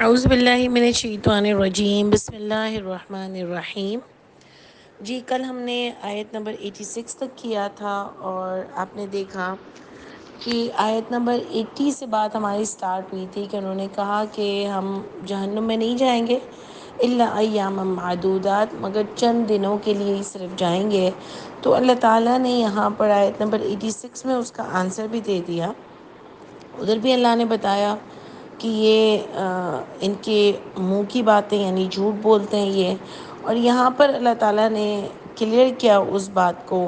اعوذ باللہ من الشیطان الرجیم، بسم اللہ الرحمن الرحیم۔ جی کل ہم نے آیت نمبر 86 تک کیا تھا، اور آپ نے دیکھا کہ آیت نمبر 80 سے بات ہماری سٹارٹ ہوئی تھی کہ انہوں نے کہا کہ ہم جہنم میں نہیں جائیں گے الا ایام معدودات، مگر چند دنوں کے لیے ہی صرف جائیں گے۔ تو اللہ تعالیٰ نے یہاں پر آیت نمبر 86 میں اس کا آنسر بھی دے دیا۔ ادھر بھی اللہ نے بتایا کہ یہ ان کے منہ کی باتیں، یعنی جھوٹ بولتے ہیں یہ، اور یہاں پر اللہ تعالیٰ نے کلیئر کیا اس بات کو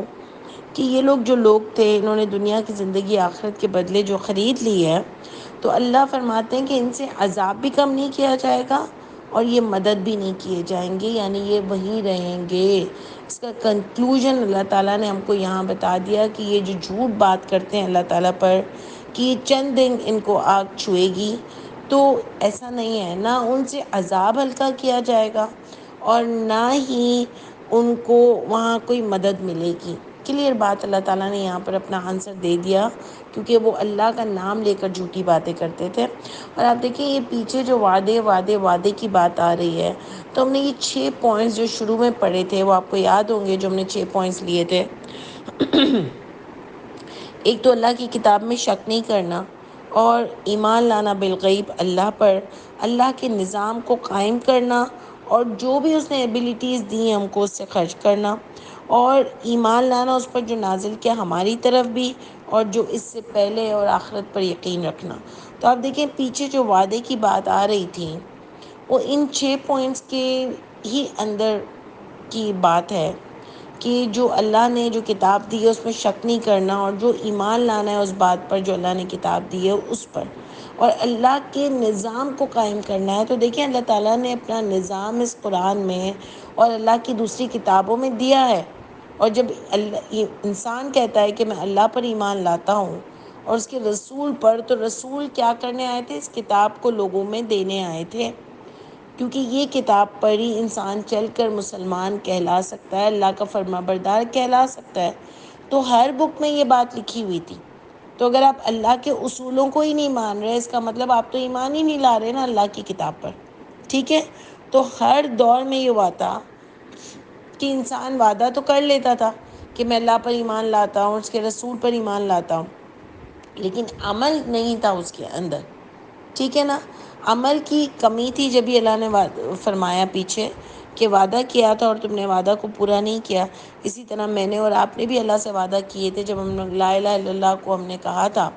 کہ یہ جو لوگ تھے، انہوں نے دنیا کی زندگی آخرت کے بدلے جو خرید لی ہے، تو اللہ فرماتے ہیں کہ ان سے عذاب بھی کم نہیں کیا جائے گا اور یہ مدد بھی نہیں کیے جائیں گے، یعنی یہ وہیں رہیں گے۔ اس کا کنکلوژن اللہ تعالیٰ نے ہم کو یہاں بتا دیا کہ یہ جو جھوٹ بات کرتے ہیں اللہ تعالیٰ پر کہ چند دن ان کو آگ چھوئے گی، تو ایسا نہیں ہے، نہ ان سے عذاب ہلکا کیا جائے گا اور نہ ہی ان کو وہاں کوئی مدد ملے گی۔ کلیئر بات اللہ تعالیٰ نے یہاں پر اپنا آنسر دے دیا، کیونکہ وہ اللہ کا نام لے کر جھوٹی باتیں کرتے تھے۔ اور آپ دیکھیں یہ پیچھے جو وعدے کی بات آ رہی ہے، تو ہم نے یہ 6 پوائنٹس جو شروع میں پڑھے تھے وہ آپ کو یاد ہوں گے، جو ہم نے 6 پوائنٹس لیے تھے۔ ایک تو اللہ کی کتاب میں شک نہیں کرنا، اور ایمان لانا بالغیب اللہ پر، اللہ کے نظام کو قائم کرنا، اور جو بھی اس نے ایبیلیٹیز دی ہیں ہم کو اس سے خرچ کرنا، اور ایمان لانا اس پر جو نازل کیا ہماری طرف بھی، اور جو اس سے پہلے، اور آخرت پر یقین رکھنا۔ تو آپ دیکھیں پیچھے جو وعدے کی بات آ رہی تھی، وہ ان 6 پوائنٹس کے ہی اندر کی بات ہے کہ جو اللہ نے جو کتاب دی ہے اس میں شک نہیں کرنا، اور جو ایمان لانا ہے اس بات پر جو اللہ نے کتاب دی ہے اس پر، اور اللہ کے نظام کو قائم کرنا ہے۔ تو دیکھیں اللہ تعالیٰ نے اپنا نظام اس قرآن میں اور اللہ کی دوسری کتابوں میں دیا ہے، اور جب انسان کہتا ہے کہ میں اللہ پر ایمان لاتا ہوں اور اس کے رسول پر، تو رسول کیا کرنے آئے تھے؟ اس کتاب کو لوگوں میں دینے آئے تھے، کیونکہ یہ کتاب پر ہی انسان چل کر مسلمان کہلا سکتا ہے، اللہ کا فرما بردار کہلا سکتا ہے۔ تو ہر بک میں یہ بات لکھی ہوئی تھی۔ تو اگر آپ اللہ کے اصولوں کو ہی نہیں مان رہے، اس کا مطلب آپ تو ایمان ہی نہیں لا رہے نا اللہ کی کتاب پر، ٹھیک ہے؟ تو ہر دور میں یہ ہوا تھا کہ انسان وعدہ تو کر لیتا تھا کہ میں اللہ پر ایمان لاتا ہوں، اس کے رسول پر ایمان لاتا ہوں، لیکن عمل نہیں تھا اس کے اندر، ٹھیک ہے نا؟ عمل کی کمی تھی، جب ہی اللہ نے فرمایا پیچھے کہ وعدہ کیا تھا اور تم نے وعدہ کو پورا نہیں کیا۔ اسی طرح میں نے اور آپ نے بھی اللہ سے وعدہ کیے تھے، جب ہم لا الہ الا اللہ کو ہم نے کہا تھا،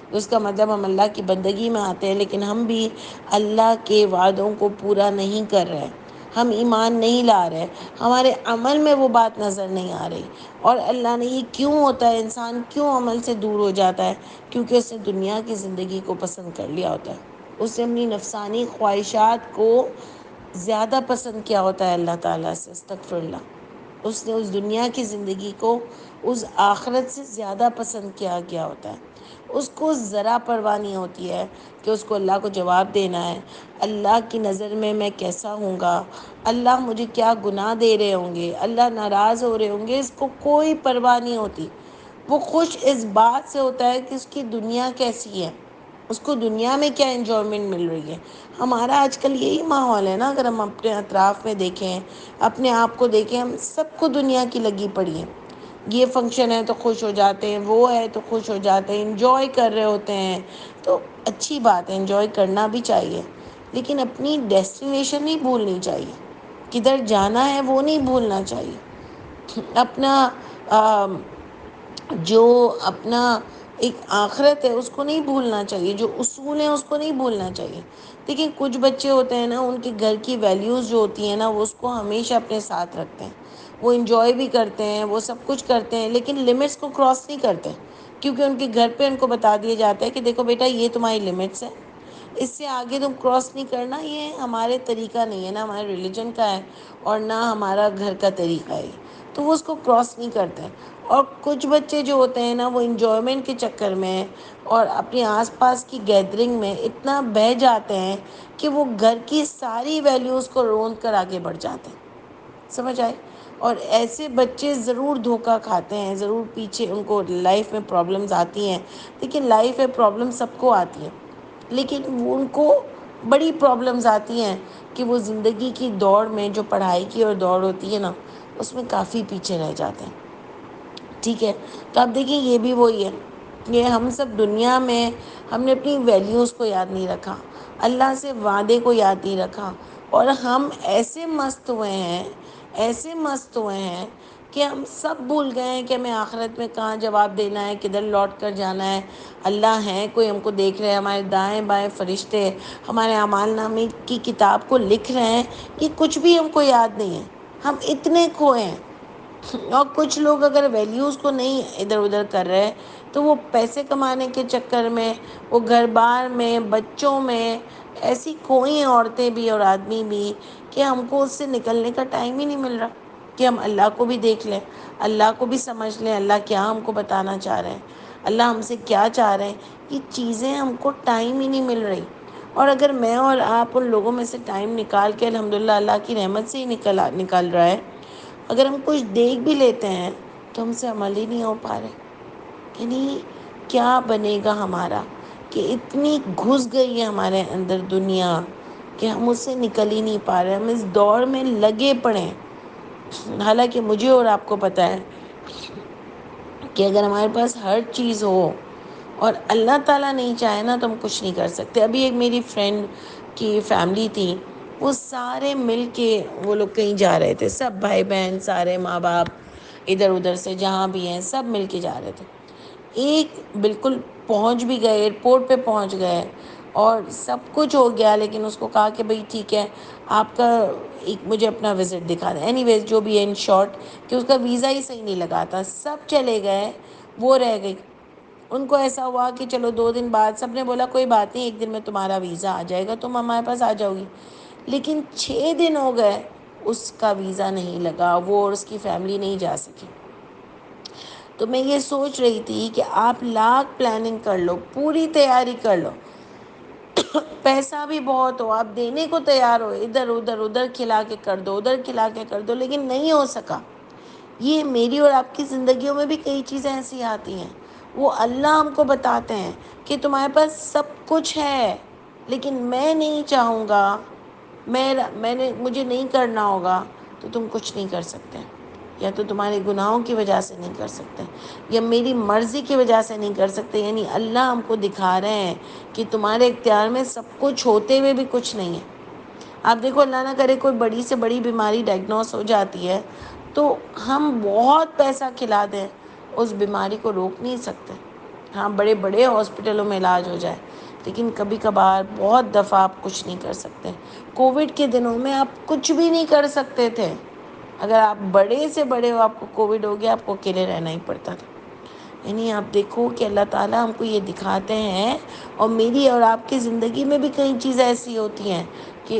تو اس کا مطلب ہم اللہ کی بندگی میں آتے ہیں، لیکن ہم بھی اللہ کے وعدوں کو پورا نہیں کر رہے، ہم ایمان نہیں لا رہے، ہمارے عمل میں وہ بات نظر نہیں آ رہی۔ اور اللہ نے یہ کیوں ہوتا ہے، انسان کیوں عمل سے دور ہو جاتا ہے؟ کیونکہ اس نے دنیا کی زندگی کو پسند کر لیا ہوتا ہے، اس نے اپنی نفسانی خواہشات کو زیادہ پسند کیا ہوتا ہے اللہ تعالیٰ سے، استغفر اللہ۔ اس نے اس دنیا کی زندگی کو اس آخرت سے زیادہ پسند کیا گیا ہوتا ہے۔ اس کو ذرا پرواہ نہیں ہوتی ہے کہ اس کو اللہ کو جواب دینا ہے، اللہ کی نظر میں کیسا ہوں گا، اللہ مجھے کیا گناہ دے رہے ہوں گے، اللہ ناراض ہو رہے ہوں گے، اس کو کوئی پرواہ نہیں ہوتی۔ وہ خوش اس بات سے ہوتا ہے کہ اس کی دنیا کیسی ہے، اس کو دنیا میں کیا انجوائمنٹ مل رہی ہے۔ ہمارا آج کل یہی ماحول ہے نا، اگر ہم اپنے اطراف میں دیکھیں، اپنے آپ کو دیکھیں، ہم سب کو دنیا کی لگی پڑی ہے۔ یہ فنکشن ہے تو خوش ہو جاتے ہیں، وہ ہے تو خوش ہو جاتے ہیں، انجوائے کر رہے ہوتے ہیں۔ تو اچھی بات ہے، انجوائے کرنا بھی چاہیے، لیکن اپنی ڈیسٹینیشن نہیں بھولنی چاہیے، کدھر جانا ہے وہ نہیں بھولنا چاہیے۔ اپنا جو اپنا ایک آخرت ہے اس کو نہیں بھولنا چاہیے، جو اصول ہیں اس کو نہیں بھولنا چاہیے۔ دیکھیں کچھ بچے ہوتے ہیں نا، ان کے گھر کی ویلیوز جو ہوتی ہیں نا، وہ اس کو ہمیشہ اپنے ساتھ رکھتے ہیں، وہ انجوائے بھی کرتے ہیں، وہ سب کچھ کرتے ہیں، لیکن لمٹس کو کراس نہیں کرتے، کیونکہ ان کے گھر پہ ان کو بتا دیا جاتا ہے کہ دیکھو بیٹا یہ تمہاری لمٹس ہے، اس سے آگے تم کراس نہیں کرنا۔ یہ ہمارے طریقہ نہیں ہے، نہ ہمارے ریلیجن کا ہے اور نہ ہمارا گھر کا طریقہ ہے، تو وہ اس کو کراس نہیں کرتے۔ اور کچھ بچے جو ہوتے ہیں نا، وہ انجوائمنٹ کے چکر میں اور اپنے آس پاس کی گیدرنگ میں اتنا بہہ جاتے ہیں کہ وہ گھر کی ساری ویلیوز کو روند کر آگے بڑھ جاتے ہیں، سمجھ آئے؟ اور ایسے بچے ضرور دھوکہ کھاتے ہیں، ضرور پیچھے ان کو لائف میں پرابلمز آتی ہیں۔ لیکن لائف میں پرابلم سب کو آتی ہے، لیکن وہ ان کو بڑی پرابلمز آتی ہیں کہ وہ زندگی کی دوڑ میں جو پڑھائی کی اور دوڑ ہوتی ہے نا، اس میں کافی پیچھے رہ جاتے ہیں. ٹھیک ہے، تو آپ دیکھیں یہ بھی وہی ہے کہ ہم سب دنیا میں ہم نے اپنی ویلیوز کو یاد نہیں رکھا، اللہ سے وعدے کو یاد نہیں رکھا، اور ہم ایسے مست ہوئے ہیں، ایسے مست ہوئے ہیں کہ ہم سب بھول گئے ہیں کہ ہمیں آخرت میں کہاں جواب دینا ہے، کدھر لوٹ کر جانا ہے. اللہ ہے کوئی ہم کو دیکھ رہے ہیں، ہمارے دائیں بائیں فرشتے ہمارے اعمال نامے کی کتاب کو لکھ رہے ہیں، کہ کچھ بھی ہم کو یاد نہیں ہے. ہم اتنے کھوئے ہیں. اور کچھ لوگ اگر ویلیوز کو نہیں ادھر ادھر کر رہے تو وہ پیسے کمانے کے چکر میں، وہ گھر بار میں، بچوں میں ایسی کوئی عورتیں بھی اور آدمی بھی کہ ہم کو اس سے نکلنے کا ٹائم ہی نہیں مل رہا کہ ہم اللہ کو بھی دیکھ لیں، اللہ کو بھی سمجھ لیں، اللہ کیا ہم کو بتانا چاہ رہے ہیں، اللہ ہم سے کیا چاہ رہے ہیں. یہ چیزیں ہم کو ٹائم ہی نہیں مل رہی. اور اگر میں اور آپ ان لوگوں میں سے ٹائم نکال کے، الحمدللہ اللہ کی رحمت سے ہی نکل رہا ہے، اگر ہم کچھ دیکھ بھی لیتے ہیں تو ہم سے عمل ہی نہیں ہو پا رہے. یعنی کیا بنے گا ہمارا کہ اتنی گھس گئی ہے ہمارے اندر دنیا کہ ہم اس سے نکل ہی نہیں پا رہے. ہم اس دوڑ میں لگے پڑے ہیں. حالانکہ مجھے اور آپ کو پتہ ہے کہ اگر ہمارے پاس ہر چیز ہو اور اللہ تعالیٰ نہیں چاہے نا تو ہم کچھ نہیں کر سکتے. ابھی ایک میری فرینڈ کی فیملی تھی، وہ سارے مل کے وہ لوگ کہیں جا رہے تھے، سب بھائی بہن، سارے ماں باپ ادھر ادھر سے جہاں بھی ہیں سب مل کے جا رہے تھے. ایک بالکل پہنچ بھی گئے، ایئرپورٹ پہ پہنچ گئے اور سب کچھ ہو گیا، لیکن اس کو کہا کہ بھئی ٹھیک ہے آپ کا ایک مجھے اپنا وزٹ دکھا دیں. اینی ویز جو بھی ہے، ان شارٹ کہ اس کا ویزا ہی صحیح نہیں لگا تھا. سب چلے گئے، وہ رہ گئی. ان کو ایسا ہوا کہ چلو 2 دن بعد سب نے بولا کوئی بات نہیں، ایک دن میں تمہارا ویزا آ جائے گا، تم ہمارے پاس آ جاؤ گی. لیکن 6 دن ہو گئے، اس کا ویزا نہیں لگا، وہ اور اس کی فیملی نہیں جا سکی. تو میں یہ سوچ رہی تھی کہ آپ لاکھ پلاننگ کر لو، پوری تیاری کر لو، پیسہ بھی بہت ہو، آپ دینے کو تیار ہو، ادھر ادھر ادھر کھلا کے کر دو، ادھر کھلا کے کر دو، لیکن نہیں ہو سکا. یہ میری اور آپ کی زندگیوں میں بھی کئی چیزیں ایسی آتی ہیں. وہ اللہ ہم کو بتاتے ہیں کہ تمہارے پاس سب کچھ ہے، لیکن میں نہیں چاہوں گا، مجھے نہیں کرنا ہوگا تو تم کچھ نہیں کر سکتے. یا تو تمہارے گناہوں کی وجہ سے نہیں کر سکتے، یا میری مرضی کی وجہ سے نہیں کر سکتے. یعنی اللہ ہم کو دکھا رہے ہیں کہ تمہارے اختیار میں سب کچھ ہوتے ہوئے بھی کچھ نہیں ہے. آپ دیکھو، اللہ نہ کرے کوئی بڑی سے بڑی بیماری ڈائگنوس ہو جاتی ہے تو ہم بہت پیسہ کھلا دیں، اس بیماری کو روک نہیں سکتے. ہاں، بڑے بڑے ہاسپٹلوں میں علاج ہو جائے، لیکن کبھی کبھار بہت دفعہ آپ کچھ نہیں کر سکتے. کووڈ کے دنوں میں آپ کچھ بھی نہیں کر سکتے تھے. اگر آپ بڑے سے بڑے ہو، آپ کو کووڈ ہو گیا، آپ کو اکیلے رہنا ہی پڑتا تھا. یعنی آپ دیکھو کہ اللہ تعالیٰ ہم کو یہ دکھاتے ہیں. اور میری اور آپ کی زندگی میں بھی کئی چیزیں ایسی ہوتی ہیں کہ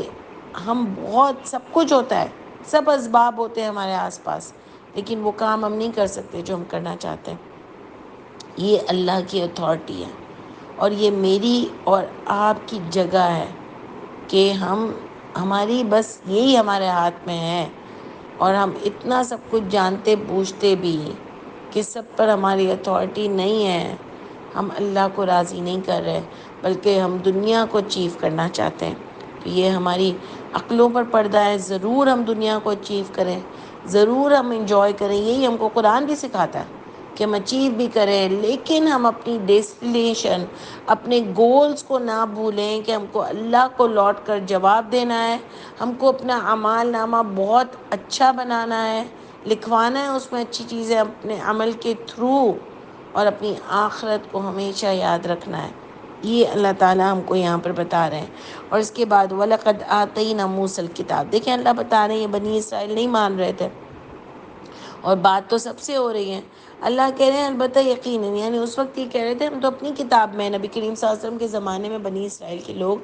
ہم بہت سب کچھ ہوتا ہے، سب اسباب ہوتے ہیں ہمارے آس پاس، لیکن وہ کام ہم نہیں کر سکتے جو ہم کرنا چاہتے ہیں. یہ اللہ کی اتھارٹی ہے، اور یہ میری اور آپ کی جگہ ہے کہ ہماری بس یہی ہمارے ہاتھ میں ہے. اور ہم اتنا سب کچھ جانتے بوجھتے بھی کہ سب پر ہماری اتھارٹی نہیں ہے. ہم اللہ کو راضی نہیں کر رہے، بلکہ ہم دنیا کو اچیو کرنا چاہتے ہیں. تو یہ ہماری عقلوں پر پردہ ہے. ضرور ہم دنیا کو اچیو کریں، ضرور ہم انجوائے کریں، یہی ہم کو قرآن بھی سکھاتا ہے کہ ہم اچیو بھی کریں، لیکن ہم اپنی ڈیسٹینیشن، اپنے گولز کو نہ بھولیں کہ ہم کو اللہ کو لوٹ کر جواب دینا ہے. ہم کو اپنا اعمال نامہ بہت اچھا بنانا ہے، لکھوانا ہے اس میں اچھی چیزیں اپنے عمل کے تھرو، اور اپنی آخرت کو ہمیشہ یاد رکھنا ہے. یہ اللہ تعالیٰ ہم کو یہاں پر بتا رہے ہیں. اور اس کے بعد وَلَقَدْ آتَيْنَا مُوسَى الْكِتَابَ، دیکھیں اللہ بتا رہے ہیں یہ بنی اسرائیل نہیں مان رہے تھے، اور بات تو سب سے ہو رہی ہے. اللہ کہہ رہے ہیں البتہ یقیناً، یعنی اس وقت یہ کہہ رہے تھے ہم تو اپنی کتاب میں، نبی کریم صلی اللہ علیہ وسلم کے زمانے میں بنی اسرائیل کے لوگ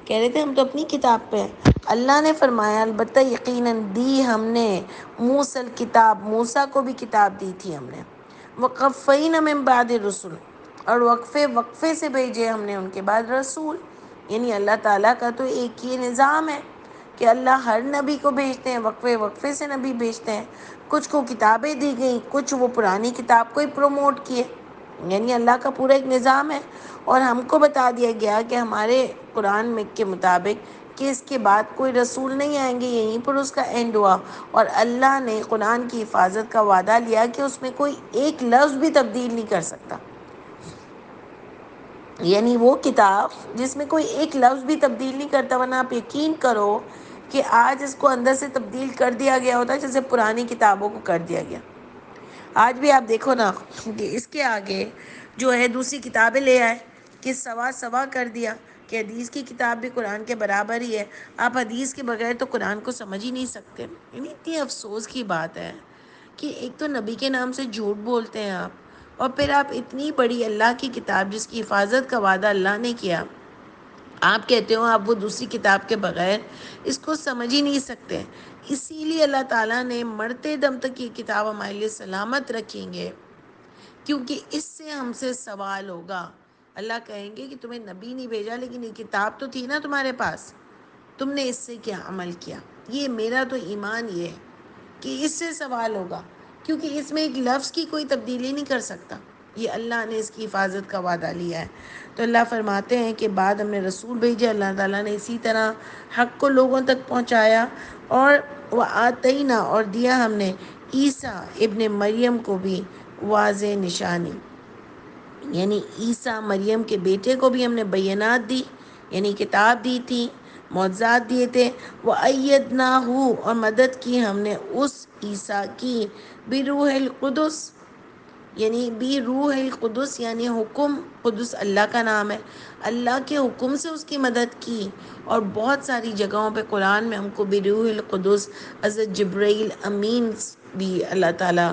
کہہ رہے تھے ہم تو اپنی کتاب پہ ہیں. اللہ نے فرمایا البتہ یقیناً دی ہم نے موسیٰ الکتاب، موسیٰ کو بھی کتاب دی تھی ہم نے. وَقَفَّيْنَا مِن بَعْدِ الرُّسُلِ، اور وقفے سے بھیجے ہم نے ان کے بعد رسول. یعنی اللہ تعالیٰ کا تو ایک ہی نظام ہے کہ اللہ ہر نبی کو بھیجتے ہیں، وقفے سے نبی بھیجتے ہیں. کچھ کو کتابیں دی گئیں، کچھ وہ پرانی کتاب کو ہی پروموٹ کیے. یعنی اللہ کا پورا ایک نظام ہے، اور ہم کو بتا دیا گیا کہ ہمارے قرآن میں کے مطابق کہ اس کے بعد کوئی رسول نہیں آئیں گے، یہیں پر اس کا اینڈ ہوا، اور اللہ نے قرآن کی حفاظت کا وعدہ لیا کہ اس میں کوئی ایک لفظ بھی تبدیل نہیں کر سکتا۔ یعنی وہ کتاب جس میں کوئی ایک لفظ بھی تبدیل نہیں کرتا، ورنہ آپ یقین کرو کہ آج اس کو اندر سے تبدیل کر دیا گیا ہوتا جیسے پرانی کتابوں کو کر دیا گیا۔ آج بھی آپ دیکھو نا کہ اس کے آگے جو ہے دوسری کتابیں لے آئے کہ سوا سوا کر دیا کہ حدیث کی کتاب بھی قرآن کے برابر ہی ہے، آپ حدیث کے بغیر تو قرآن کو سمجھ ہی نہیں سکتے۔ یعنی اتنی افسوس کی بات ہے کہ ایک تو نبی کے نام سے جھوٹ بولتے ہیں آپ، اور پھر آپ اتنی بڑی اللہ کی کتاب جس کی حفاظت کا وعدہ اللہ نے کیا، آپ کہتے ہو آپ وہ دوسری کتاب کے بغیر اس کو سمجھ ہی نہیں سکتے۔ اسی لیے اللہ تعالیٰ نے مرتے دم تک یہ کتاب ہمارے لیے سلامت رکھیں گے، کیونکہ اس سے ہم سے سوال ہوگا۔ اللہ کہیں گے کہ تمہیں نبی نہیں بھیجا، لیکن یہ کتاب تو تھی نا تمہارے پاس، تم نے اس سے کیا عمل کیا؟ یہ میرا تو ایمان یہ ہے کہ اس سے سوال ہوگا، کیونکہ اس میں ایک لفظ کی کوئی تبدیلی نہیں کر سکتا، یہ اللہ نے اس کی حفاظت کا وعدہ لیا ہے۔ تو اللہ فرماتے ہیں کہ بعد ہم نے رسول بھیجے، اللہ تعالیٰ نے اسی طرح حق کو لوگوں تک پہنچایا، اور وآتینا اور دیا ہم نے عیسیٰ ابن مریم کو بھی واضح نشانی، یعنی عیسیٰ مریم کے بیٹے کو بھی ہم نے بینات دی، یعنی کتاب دی تھی، معجزات دیے تھے۔ وَأَيَّدْنَاهُ اور مدد کی ہم نے اس عیسیٰ کی بروح القدس، یعنی بھی روح القدس، یعنی حکم، قدس اللہ کا نام ہے، اللہ کے حکم سے اس کی مدد کی۔ اور بہت ساری جگہوں پہ قرآن میں ہم کو بروح القدس، حضرت جبرائیل امین بھی اللہ تعالیٰ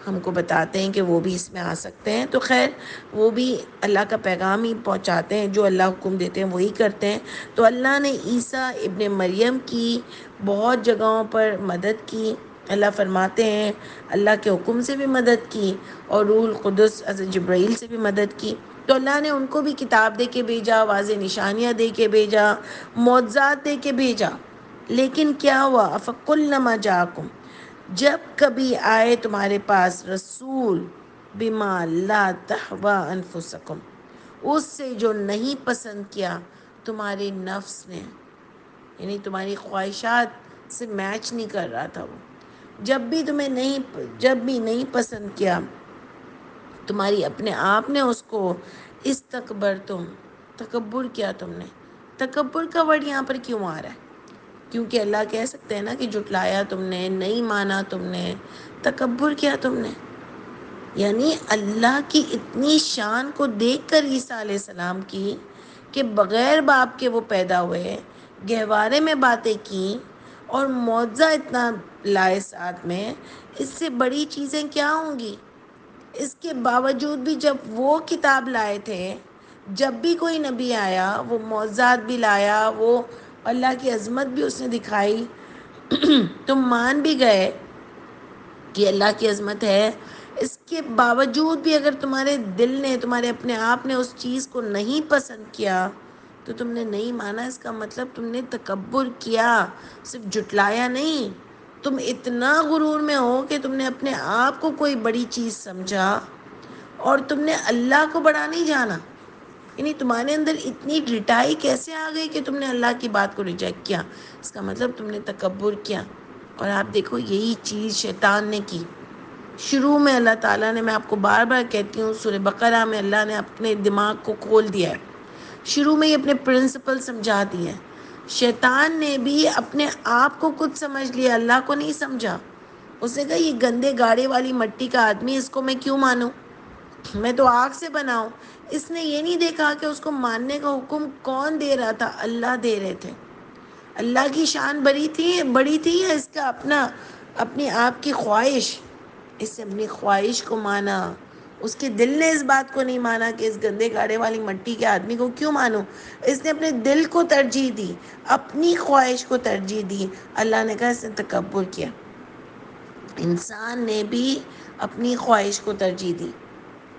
ہم کو بتاتے ہیں کہ وہ بھی اس میں آ سکتے ہیں۔ تو خیر وہ بھی اللہ کا پیغام ہی پہنچاتے ہیں، جو اللہ حکم دیتے ہیں وہی کرتے ہیں۔ تو اللہ نے عیسیٰ ابن مریم کی بہت جگہوں پر مدد کی۔ اللہ فرماتے ہیں اللہ کے حکم سے بھی مدد کی، اور روح القدس حضرت جبرائیل سے بھی مدد کی۔ تو اللہ نے ان کو بھی کتاب دے کے بھیجا، واضح نشانیاں دے کے بھیجا، معجزات دے کے بھیجا۔ لیکن کیا ہوا؟ فَقُلْنَمَا جَاءَكُمْ، جب کبھی آئے تمہارے پاس رسول، بِمَا لَا تَحْوَىٰ أَنفُسَكُمْ، اس سے جو نہیں پسند کیا تمہارے نفس نے، یعنی تمہاری خواہشات سے میچ نہیں کر رہا تھا وہ، جب بھی نہیں پسند کیا تمہاری اپنے آپ نے اس کو، استکبرتم، تکبر کیا تم نے۔ تکبر کا ورڈ یہاں پر کیوں آ رہا ہے؟ کیونکہ اللہ کہہ سکتے ہیں نا کہ جھٹلایا تم نے، نہیں مانا تم نے، تکبر کیا تم نے۔ یعنی اللہ کی اتنی شان کو دیکھ کر عیسیٰ علیہ السلام کی کہ بغیر باپ کے وہ پیدا ہوئے، گہوارے میں باتیں کی، اور معجزہ اتنا لائے ساتھ میں، اس سے بڑی چیزیں کیا ہوں گی؟ اس کے باوجود بھی جب وہ کتاب لائے تھے، جب بھی کوئی نبی آیا وہ معجزات بھی لایا، وہ اللہ کی عظمت بھی اس نے دکھائی، تم مان بھی گئے کہ اللہ کی عظمت ہے، اس کے باوجود بھی اگر تمہارے دل نے، تمہارے اپنے آپ نے اس چیز کو نہیں پسند کیا تو تم نے نہیں مانا، اس کا مطلب تم نے تکبر کیا، صرف جھٹلایا نہیں۔ تم اتنا غرور میں ہو کہ تم نے اپنے آپ کو کوئی بڑی چیز سمجھا، اور تم نے اللہ کو بڑا نہیں جانا۔ یعنی تمہارے اندر اتنی ڈٹائی کیسے آ گئی کہ تم نے اللہ کی بات کو ریجیکٹ کیا؟ اس کا مطلب تم نے تکبر کیا۔ اور آپ دیکھو یہی چیز شیطان نے کی۔ شروع میں اللہ تعالیٰ نے، میں آپ کو بار بار کہتی ہوں، سورہ بقرہ میں اللہ نے اپنے دماغ کو کھول دیا ہے، شروع میں ہی اپنے پرنسپل سمجھا دیے ہیں۔ شیطان نے بھی اپنے آپ کو کچھ سمجھ لیا، اللہ کو نہیں سمجھا۔ اس نے کہا یہ گندے گاڑے والی مٹی کا آدمی، اس کو میں کیوں مانوں؟ میں تو آگ سے بناؤں۔ اس نے یہ نہیں دیکھا کہ اس کو ماننے کا حکم کون دے رہا تھا؟ اللہ دے رہے تھے۔ اللہ کی شان بڑی تھی یا اس کا اپنی آپ کی خواہش؟ اس نے اپنی خواہش کو مانا، اس کے دل نے اس بات کو نہیں مانا کہ اس گندے گاڑے والی مٹی کے آدمی کو کیوں مانوں۔ اس نے اپنے دل کو ترجیح دی، اپنی خواہش کو ترجیح دی۔ اللہ نے کہا اس نے تکبر کیا۔ انسان نے بھی اپنی خواہش کو ترجیح دی۔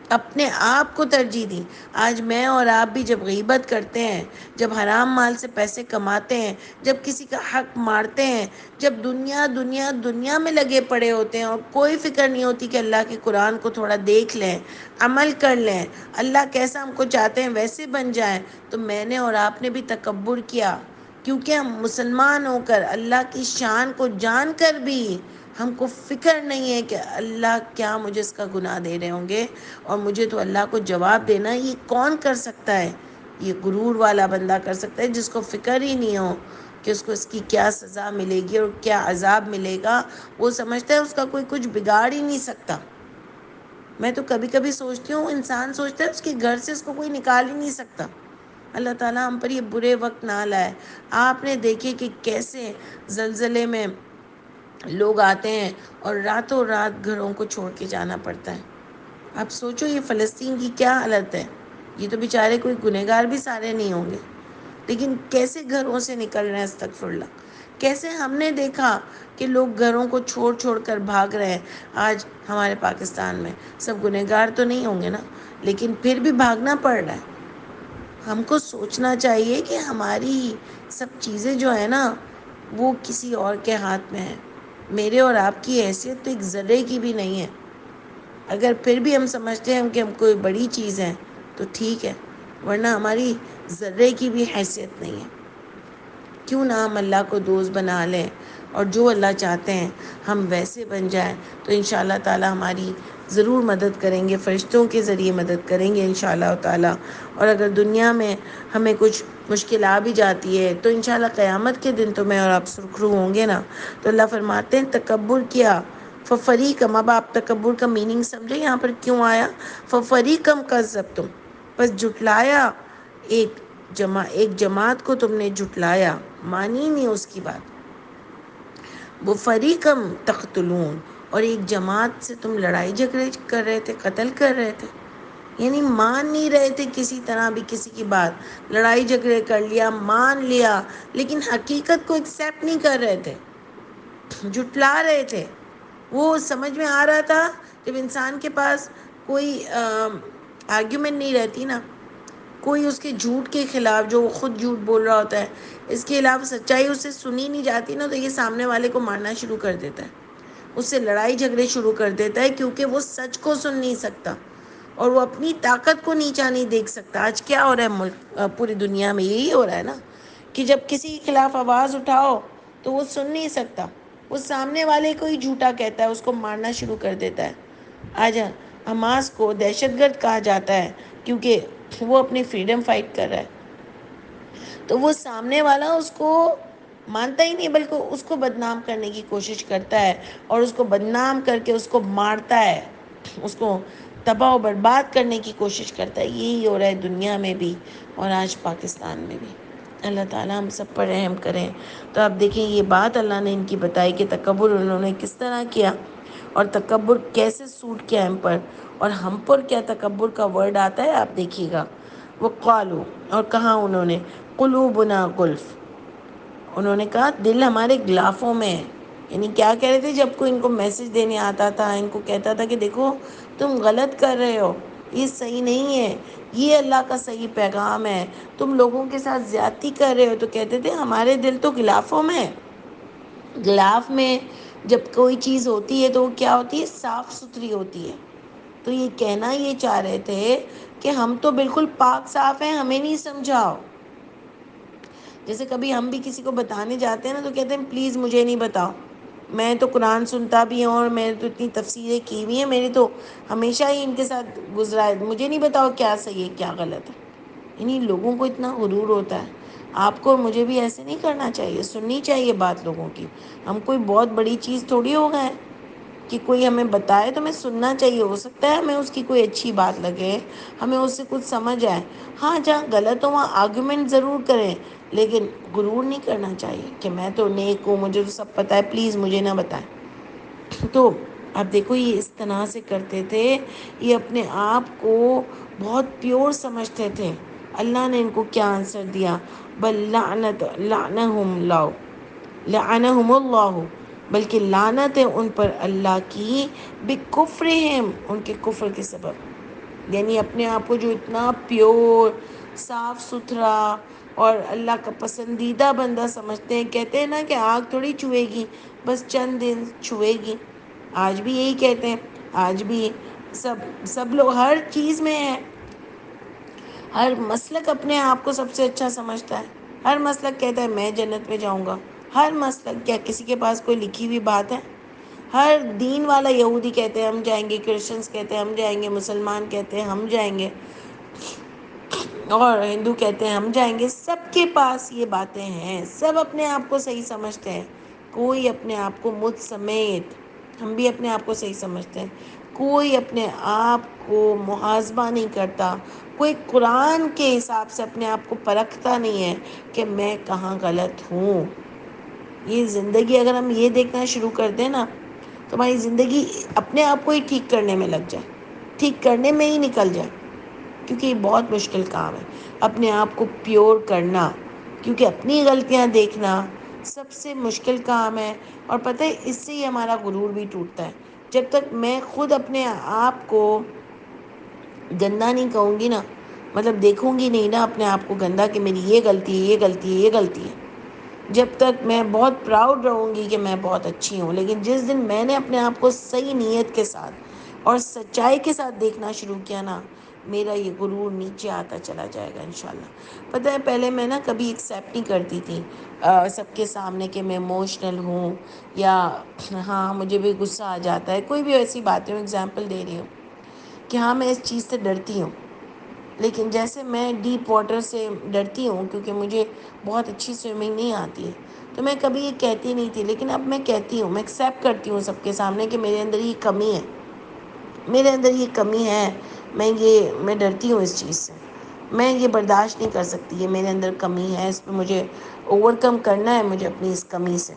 اپنے آپ کو ترجیح دی۔ آج میں اور آپ بھی جب غیبت کرتے ہیں، جب حرام مال سے پیسے کماتے ہیں، جب کسی کا حق مارتے ہیں، جب دنیا دنیا دنیا میں لگے پڑے ہوتے ہیں اور کوئی فکر نہیں ہوتی کہ اللہ کے قرآن کو تھوڑا دیکھ لیں، عمل کر لیں، اللہ کیسا ہم کو چاہتے ہیں ویسے بن جائیں، تو میں نے اور آپ نے بھی تکبر کیا، کیونکہ ہم مسلمان ہو کر اللہ کی شان کو جان کر بھی ہم کو فکر نہیں ہے کہ اللہ کیا مجھے اس کا گناہ دے رہے ہوں گے، اور مجھے تو اللہ کو جواب دینا ہے۔ یہ کون کر سکتا ہے؟ یہ غرور والا بندہ کر سکتا ہے، جس کو فکر ہی نہیں ہو کہ اس کو اس کی کیا سزا ملے گی اور کیا عذاب ملے گا۔ وہ سمجھتا ہے اس کا کوئی کچھ بگاڑ ہی نہیں سکتا۔ میں تو کبھی کبھی سوچتی ہوں، انسان سوچتا ہے اس کے گھر سے اس کو کوئی نکال ہی نہیں سکتا۔ اللہ تعالیٰ ہم پر یہ برے وقت نہ لائے۔ آپ نے دیکھے کہ کیسے زلزلے میں لوگ آتے ہیں اور راتوں رات گھروں کو چھوڑ کے جانا پڑتا ہے۔ اب سوچو یہ فلسطین کی کیا حالت ہے۔ یہ تو بیچارے کوئی گنہگار بھی سارے نہیں ہوں گے، لیکن کیسے گھروں سے نکل رہے ہیں، استغفر اللہ۔ کیسے ہم نے دیکھا کہ لوگ گھروں کو چھوڑ چھوڑ کر بھاگ رہے ہیں۔ آج ہمارے پاکستان میں سب گنہگار تو نہیں ہوں گے نا، لیکن پھر بھی بھاگنا پڑ رہا ہے۔ ہم کو سوچنا چاہیے کہ ہماری سب چیزیں جو ہیں نا، وہ کسی اور کے ہاتھ میں ہیں۔ میرے اور آپ کی حیثیت تو ایک ذرے کی بھی نہیں ہے۔ اگر پھر بھی ہم سمجھتے ہیں کہ ہم کوئی بڑی چیز ہیں تو ٹھیک ہے، ورنہ ہماری ذرے کی بھی حیثیت نہیں ہے۔ کیوں نہ ہم اللہ کو دوست بنا لیں اور جو اللہ چاہتے ہیں ہم ویسے بن جائیں، تو انشاءاللہ تعالی ہماری ضرور مدد کریں گے، فرشتوں کے ذریعے مدد کریں گے انشاءاللہ تعالی۔ اور اگر دنیا میں ہمیں کچھ مشکل آ بھی جاتی ہے تو انشاءاللہ قیامت کے دن تو میں اور آپ سرخرو ہوں گے نا۔ تو اللہ فرماتے ہیں تکبر کیا ففریقم، اب آپ تکبر کا میننگ سمجھے یہاں پر کیوں آیا، ففریقم کذبتم، بس جھٹلایا، ایک جماعت کو تم نے جھٹلایا، مانی نہیں اس کی بات۔ وہ فریقم تقتلون، اور ایک جماعت سے تم لڑائی جھگڑے کر رہے تھے، قتل کر رہے تھے، یعنی مان نہیں رہے تھے کسی طرح بھی کسی کی بات، لڑائی جھگڑے کر لیا، مان لیا، لیکن حقیقت کو ایکسیپٹ نہیں کر رہے تھے، جھٹلا رہے تھے۔ وہ سمجھ میں آ رہا تھا جب انسان کے پاس کوئی آرگیومنٹ نہیں رہتی نا، کوئی اس کے جھوٹ کے خلاف، جو وہ خود جھوٹ بول رہا ہوتا ہے، اس کے علاوہ سچائی اس سے سنی نہیں جاتی نا، تو یہ سامنے والے کو مارنا شروع کر دیتا ہے، اس سے لڑائی جھگڑے شروع کر دیتا ہے، کیونکہ وہ سچ کو سن نہیں سکتا اور وہ اپنی طاقت کو نیچا نہیں دیکھ سکتا۔ آج کیا ہو رہا ہے ملک پوری دنیا میں، یہی ہو رہا ہے نا کہ جب کسی کے خلاف آواز اٹھاؤ تو وہ سن نہیں سکتا، وہ سامنے والے کو ہی جھوٹا کہتا ہے، اس کو مارنا شروع کر دیتا ہے۔ آج حماس کو دہشت گرد کہا جاتا ہے کیونکہ وہ اپنی فریڈم فائٹ کر رہا ہے، تو وہ سامنے والا اس کو مانتا ہی نہیں، بلکہ اس کو بدنام کرنے کی کوشش کرتا ہے اور اس کو بدنام کر کے اس کو مارتا ہے، اس کو تباہ و برباد کرنے کی کوشش کرتا ہے۔ یہی ہو رہا ہے دنیا میں بھی اور آج پاکستان میں بھی۔ اللہ تعالیٰ ہم سب پر رحم کریں۔ تو آپ دیکھیں یہ بات اللہ نے ان کی بتائی کہ تکبر انہوں نے کس طرح کیا اور تکبر کیسے سوٹ کیا ہم پر، اور ہم پر کیا تکبر کا ورڈ آتا ہے آپ دیکھیے گا۔ وہ قالو، اور کہا انہوں نے، قلوبنا غلف، انہوں نے کہا دل ہمارے غلافوں میں ہے، یعنی کیا کہہ رہے تھے، جب کوئی ان کو میسج دینے آتا تھا، ان کو کہتا تھا کہ دیکھو تم غلط کر رہے ہو، یہ صحیح نہیں ہے، یہ اللہ کا صحیح پیغام ہے، تم لوگوں کے ساتھ زیادتی کر رہے ہو، تو کہتے تھے ہمارے دل تو غلافوں میں ہے۔ غلاف میں جب کوئی چیز ہوتی ہے تو وہ کیا ہوتی ہے، صاف ستھری ہوتی ہے۔ تو یہ کہنا یہ چاہ رہے تھے کہ ہم تو بالکل پاک صاف ہیں، ہمیں نہیں سمجھاؤ۔ جیسے کبھی ہم بھی کسی کو بتانے جاتے ہیں نا تو کہتے ہیں پلیز مجھے نہیں بتاؤ، میں تو قرآن سنتا بھی ہوں اور میں تو اتنی تفسیریں کی ہوئی ہیں، میری تو ہمیشہ ہی ان کے ساتھ گزرا ہے، مجھے نہیں بتاؤ کیا صحیح ہے کیا غلط ہے۔ یعنی لوگوں کو اتنا غرور ہوتا ہے۔ آپ کو اور مجھے بھی ایسے نہیں کرنا چاہیے، سننی چاہیے بات لوگوں کی۔ ہم کوئی بہت بڑی چیز تھوڑی ہو گئے کہ کوئی ہمیں بتائے تو ہمیں سننا چاہیے، ہو سکتا ہے ہمیں اس کی کوئی اچھی بات لگے، ہمیں اس سے کچھ سمجھ آئے، ہاں جہاں غلط ہو وہاں آرگومنٹ ضرور کریں، لیکن غرور نہیں کرنا چاہیے کہ میں تو نیک ہوں، مجھے تو سب پتہ ہے، پلیز مجھے نہ بتائیں۔ تو اب دیکھو یہ اس طرح سے کرتے تھے، یہ اپنے آپ کو بہت پیور سمجھتے تھے۔ اللہ نے ان کو کیا آنسر دیا، بل لعنہم اللہ، بلکہ لعنت ہے ان پر اللہ کی، بکفرہم، ان کے کفر کے سبب۔ یعنی اپنے آپ کو جو اتنا پیور، صاف ستھرا اور اللہ کا پسندیدہ بندہ سمجھتے ہیں. کہتے ہیں نا کہ آگ تھوڑی چھوئے گی، بس چند دن چھوئے گی. آج بھی یہی کہتے ہیں. آج بھی سب لوگ ہر چیز میں ہیں. ہر مسلک اپنے آپ کو سب سے اچھا سمجھتا ہے. ہر مسلک کہتا ہے میں جنت میں جاؤں گا. ہر مسلک. کیا کسی کے پاس کوئی لکھی ہوئی بات ہے؟ ہر دین والا یہودی کہتے ہیں ہم جائیں گے، کرسچنس کہتے ہیں ہم جائیں گے، مسلمان کہتے ہیں ہم جائیں گے، اور ہندو کہتے ہیں ہم جائیں گے. سب کے پاس یہ باتیں ہیں. سب اپنے آپ کو صحیح سمجھتے ہیں. کوئی اپنے آپ کو، مجھ سمیت ہم بھی اپنے آپ کو صحیح سمجھتے ہیں. کوئی اپنے آپ کو محاسبہ نہیں کرتا. کوئی قرآن کے حساب سے اپنے آپ کو پرکھتا نہیں ہے کہ میں کہاں غلط ہوں. یہ زندگی اگر ہم یہ دیکھنا شروع کر دیں نا، تو ہماری زندگی اپنے آپ کو ہی ٹھیک کرنے میں لگ جائے، ٹھیک کرنے میں ہی نکل جائے. کیونکہ یہ بہت مشکل کام ہے اپنے آپ کو پیور کرنا. کیونکہ اپنی غلطیاں دیکھنا سب سے مشکل کام ہے. اور پتہ ہے اس سے ہی ہمارا غرور بھی ٹوٹتا ہے. جب تک میں خود اپنے آپ کو گندا نہیں کہوں گی نا، مطلب دیکھوں گی نہیں نا اپنے آپ کو گندا کہ میری یہ غلطی ہے، یہ غلطی ہے، یہ غلطی ہے، جب تک میں بہت پراؤڈ رہوں گی کہ میں بہت اچھی ہوں. لیکن جس دن میں نے اپنے آپ کو صحیح نیت کے ساتھ اور سچائی کے ساتھ دیکھنا شروع کیا نا، میرا یہ غرور نیچے آتا چلا جائے گا انشاءاللہ. پتہ ہے پہلے میں نا کبھی ایکسیپٹ نہیں کرتی تھی سب کے سامنے کہ میں ایموشنل ہوں، یا ہاں مجھے بھی غصہ آ جاتا ہے. کوئی بھی ایسی باتیں ہوں، اگزامپل دے رہی ہوں کہ ہاں میں اس چیز سے ڈرتی ہوں. لیکن جیسے میں ڈیپ واٹر سے ڈرتی ہوں کیونکہ مجھے بہت اچھی سوئمنگ نہیں آتی ہے، تو میں کبھی یہ کہتی نہیں تھی. لیکن اب میں کہتی ہوں، میں ایکسیپٹ کرتی ہوں سب کے سامنے کہ میرے اندر یہ کمی ہے، میرے اندر یہ کمی ہے. میں ڈرتی ہوں اس چیز سے. میں یہ برداشت نہیں کر سکتی. یہ میرے اندر کمی ہے، اس پہ مجھے اوور کم کرنا ہے مجھے اپنی اس کمی سے.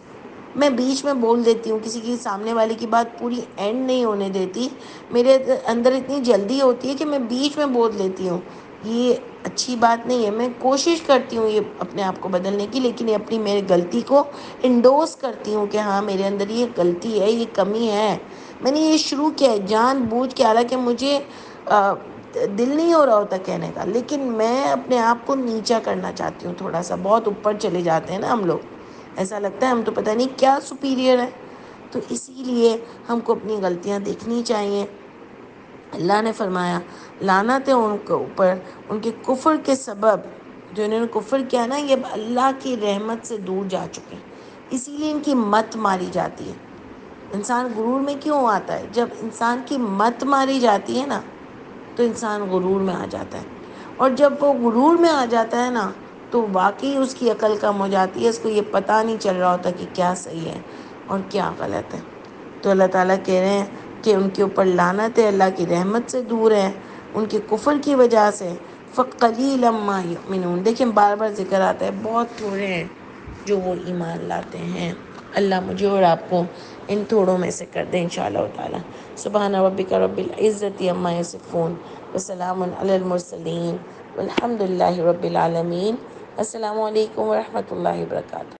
میں بیچ میں بول دیتی ہوں، کسی کی سامنے والے کی بات پوری اینڈ نہیں ہونے دیتی. میرے اندر اتنی جلدی ہوتی ہے کہ میں بیچ میں بول لیتی ہوں. یہ اچھی بات نہیں ہے. میں کوشش کرتی ہوں یہ اپنے آپ کو بدلنے کی، لیکن یہ اپنی میری غلطی کو انڈوس کرتی ہوں کہ ہاں میرے اندر یہ غلطی ہے، یہ کمی ہے. میں نے یہ شروع کیا ہے جان بوجھ کے، حالانکہ مجھے دل نہیں ہو رہا ہوتا کہنے کا، لیکن میں اپنے آپ کو نیچا کرنا چاہتی ہوں تھوڑا سا. بہت اوپر چلے جاتے ہیں نا ہم لوگ، ایسا لگتا ہے ہم تو پتہ نہیں کیا سپیریئر ہے. تو اسی لیے ہم کو اپنی غلطیاں دیکھنی چاہیے. اللہ نے فرمایا لعنت ہے ان کے اوپر ان کے کفر کے سبب. جو انہوں نے کفر کیا نا، یہ اللہ کی رحمت سے دور جا چکے ہیں، اسی لیے ان کی مت ماری جاتی ہے. انسان غرور میں کیوں آتا ہے؟ جب انسان کی مت ماری جاتی ہے نا، تو انسان غرور میں آ جاتا ہے. اور جب وہ غرور میں آ جاتا ہے نا، تو واقعی اس کی عقل کم ہو جاتی ہے. اس کو یہ پتہ نہیں چل رہا ہوتا کہ کیا صحیح ہے اور کیا غلط ہے. تو اللہ تعالیٰ کہہ رہے ہیں کہ ان کے اوپر لعنت ہے، اللہ کی رحمت سے دور ہے ان کے کفر کی وجہ سے. فَقَلِيلًا مَا يُؤْمِنُونَ. دیکھیں بار بار ذکر آتا ہے، بہت تھوڑے ہیں جو وہ ایمان لاتے ہیں. اللہ مجھے اور آپ کو ان تھوڑوں میں سے کر دیں انشاءاللہ تعالیٰ. سبحان ربک رب العزت عما یصفون وسلام علی المرسلین والحمد للہ رب العالمین. السلام علیکم ورحمۃ اللہ وبرکاتہ.